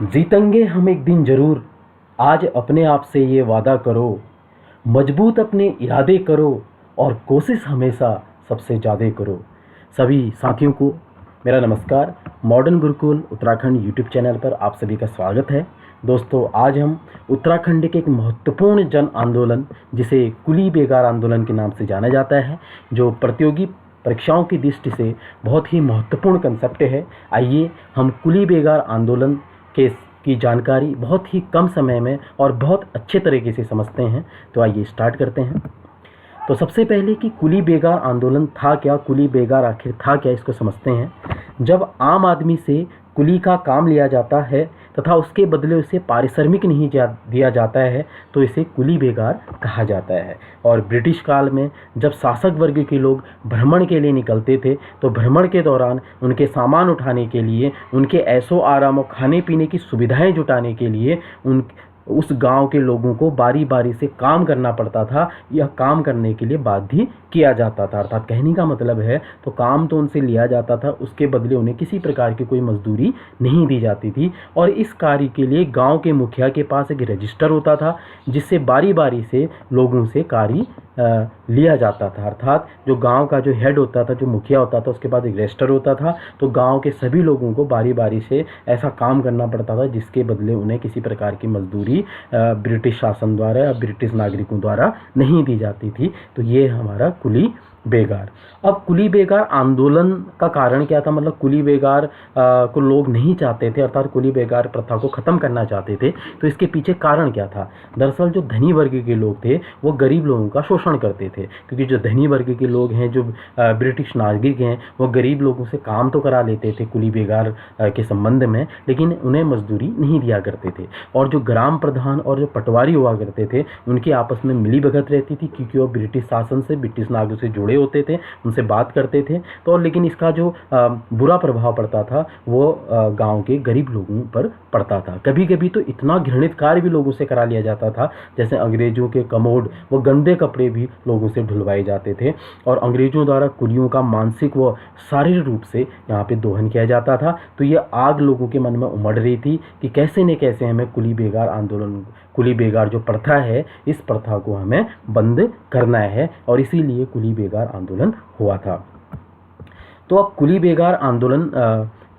जीतेंगे हम एक दिन ज़रूर। आज अपने आप से ये वादा करो, मजबूत अपने इरादे करो और कोशिश हमेशा सबसे ज़्यादा करो। सभी साथियों को मेरा नमस्कार। Modern Gurukul Uttarakhand YouTube channel पर आप सभी का स्वागत है। दोस्तों, आज हम उत्तराखंड के एक महत्वपूर्ण जन आंदोलन, जिसे कुली बेगार आंदोलन के नाम से जाना जाता है, जो प्रतियोगी परीक्षाओं की दृष्टि से बहुत ही महत्वपूर्ण कंसेप्ट है। आइए हम कुली बेगार आंदोलन के की जानकारी बहुत ही कम समय में और बहुत अच्छे तरीके से समझते हैं। तो आइए स्टार्ट करते हैं। तो सबसे पहले कि कुली बेगार आंदोलन था क्या, कुली बेगार आखिर था क्या, इसको समझते हैं। जब आम आदमी से कुली का काम लिया जाता है तथा उसके बदले उसे पारिश्रमिक नहीं दिया जाता है तो इसे कुली बेगार कहा जाता है। और ब्रिटिश काल में जब शासक वर्ग के लोग भ्रमण के लिए निकलते थे तो भ्रमण के दौरान उनके सामान उठाने के लिए, उनके ऐशो आराम और खाने पीने की सुविधाएं जुटाने के लिए उस गांव के लोगों को बारी बारी से काम करना पड़ता था। यह काम करने के लिए बाध्य किया जाता था। अर्थात कहने का मतलब है, तो काम तो उनसे लिया जाता था, उसके बदले उन्हें किसी प्रकार की कोई मजदूरी नहीं दी जाती थी। और इस कार्य के लिए गांव के मुखिया के पास एक रजिस्टर होता था, जिससे बारी बारी से लोगों से कार्य लिया जाता था। अर्थात जो गांव का जो हेड होता था, जो मुखिया होता था, उसके बाद एक रजिस्टर होता था। तो गांव के सभी लोगों को बारी बारी से ऐसा काम करना पड़ता था जिसके बदले उन्हें किसी प्रकार की मजदूरी ब्रिटिश शासन द्वारा या ब्रिटिश नागरिकों द्वारा नहीं दी जाती थी। तो ये हमारा कुली बेगार। अब कुली बेगार आंदोलन का कारण क्या था, मतलब कुली बेगार को लोग नहीं चाहते थे, अर्थात कुली बेगार प्रथा को ख़त्म करना चाहते थे। तो इसके पीछे कारण क्या था? दरअसल जो धनी वर्ग के लोग थे वो गरीब लोगों का शोषण करते थे, क्योंकि जो धनी वर्ग के लोग हैं, जो ब्रिटिश नागरिक हैं, वो गरीब लोगों से काम तो करा लेते थे कुली बेगार के संबंध में, लेकिन उन्हें मजदूरी नहीं दिया करते थे। और जो ग्राम प्रधान और जो पटवारी हुआ करते थे, उनकी आपस में मिली भगत रहती थी, क्योंकि वो ब्रिटिश शासन से, ब्रिटिश नागरिकों से जुड़े होते थे, उनसे बात करते थे। तो लेकिन इसका जो बुरा प्रभाव पड़ता था वो गांव के गरीब लोगों पर पड़ता था। कभी कभी तो इतना घृणित कार्य भी लोगों से करा लिया जाता था, जैसे अंग्रेजों के कमोड, वो गंदे कपड़े भी लोगों से ढुलवाए जाते थे। और अंग्रेजों द्वारा कुलियों का मानसिक व शारीरिक रूप से यहाँ पे दोहन किया जाता था। तो ये आग लोगों के मन में उमड़ रही थी कि कैसे न कैसे हमें कुली बेगार आंदोलन, कुली बेगार जो प्रथा है, इस प्रथा को हमें बंद करना है। और इसीलिए कुली बेगार आंदोलन हुआ था। तो अब कुली बेगार आंदोलन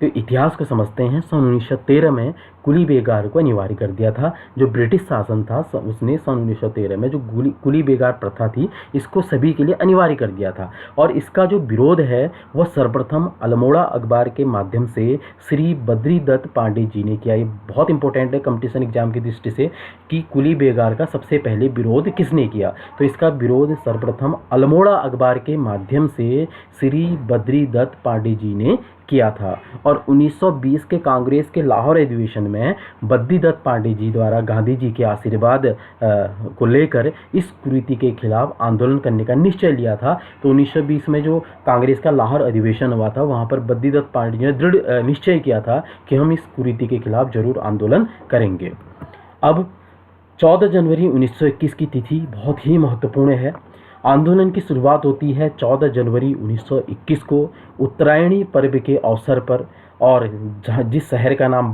के इतिहास को समझते हैं। सन 1913 में कुली बेगार को अनिवार्य कर दिया था। जो ब्रिटिश शासन था उसने सन 1913 में जो कुली बेगार प्रथा थी, इसको सभी के लिए अनिवार्य कर दिया था। और इसका जो विरोध है वह सर्वप्रथम अल्मोड़ा अखबार के माध्यम से श्री बद्री दत्त पांडे जी ने किया। ये बहुत इंपॉर्टेंट है कंपटीशन एग्जाम की दृष्टि से कि कुली बेगार का सबसे पहले विरोध किसने किया। तो इसका विरोध सर्वप्रथम अल्मोड़ा अखबार के माध्यम से श्री बद्री दत्त पांडे जी ने किया था। और 1920 के कांग्रेस के लाहौर अधिवेशन में बद्री दत्त पांडे जी द्वारा गांधी जी के आशीर्वाद को लेकर इस कुरीति के खिलाफ आंदोलन करने का निश्चय लिया था। तो 1920 में जो कांग्रेस का लाहौर अधिवेशन हुआ था, वहां पर बद्री दत्त पांडे जी ने दृढ़ निश्चय किया था कि हम इस कुरीति के खिलाफ जरूर आंदोलन करेंगे। अब 14 जनवरी 1921 की तिथि बहुत ही महत्वपूर्ण है। आंदोलन की शुरुआत होती है 14 जनवरी 1921 को उत्तरायणी पर्व के अवसर पर, और जिस शहर का नाम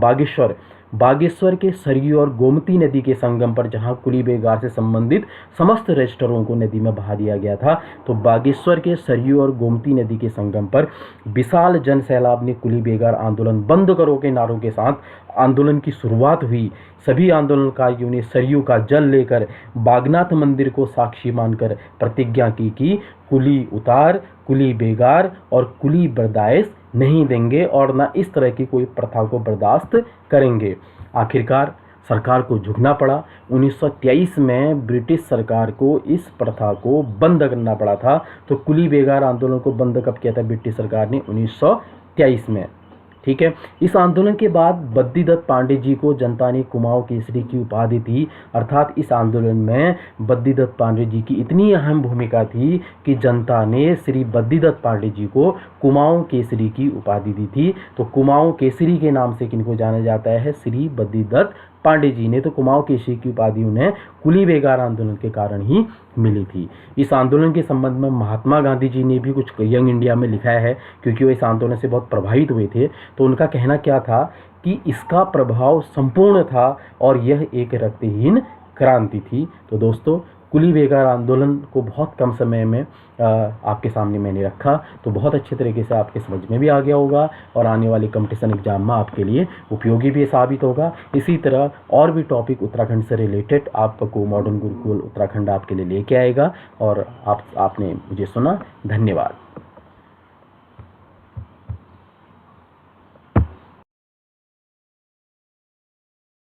बागेश्वर के सरयू और गोमती नदी के संगम पर, जहां कुली बेगार से संबंधित समस्त रजिस्टरों को नदी में बहा दिया गया था। तो बागेश्वर के सरयू और गोमती नदी के संगम पर विशाल जन सैलाब ने कुली बेगार आंदोलन बंद करो के नारों के साथ आंदोलन की शुरुआत हुई। सभी आंदोलनकारियों ने सरयू का जल लेकर बागनाथ मंदिर को साक्षी मानकर प्रतिज्ञा की कि कुली उतार, कुली बेगार और कुली बर्दाश्त नहीं देंगे और न इस तरह की कोई प्रथा को बर्दाश्त करेंगे। आखिरकार सरकार को झुकना पड़ा। 1923 में ब्रिटिश सरकार को इस प्रथा को बंद करना पड़ा था। तो कुली बेगार आंदोलन को बंद कब किया था ब्रिटिश सरकार ने? 1923 में। ठीक है। इस आंदोलन के बाद बद्री दत्त पांडे जी को जनता ने कुमाऊं केसरी की उपाधि दी। अर्थात इस आंदोलन में बद्री दत्त पांडे जी की इतनी अहम भूमिका थी कि जनता ने श्री बद्री दत्त पांडे जी को कुमाऊं केसरी की उपाधि दी थी। तो कुमाऊं केसरी के नाम से किनको जाना जाता है? श्री बद्री दत्त पांडे जी ने। तो कुमाऊं केसरी की उपाधि उन्हें कुली बेगार आंदोलन के कारण ही मिली थी। इस आंदोलन के संबंध में महात्मा गांधी जी ने भी कुछ यंग इंडिया में लिखा है, क्योंकि वो इस आंदोलन से बहुत प्रभावित हुए थे। तो उनका कहना क्या था कि इसका प्रभाव संपूर्ण था और यह एक रक्तहीन क्रांति थी। तो दोस्तों, कुली बेगार आंदोलन को बहुत कम समय में आपके सामने मैंने रखा, तो बहुत अच्छे तरीके से आपके समझ में भी आ गया होगा और आने वाले कंपटीशन एग्जाम में आपके लिए उपयोगी भी साबित होगा। इसी तरह और भी टॉपिक उत्तराखंड से रिलेटेड आपको मॉडर्न गुरुकुल उत्तराखंड आपके लिए लेके आएगा। और आपने मुझे सुना, धन्यवाद।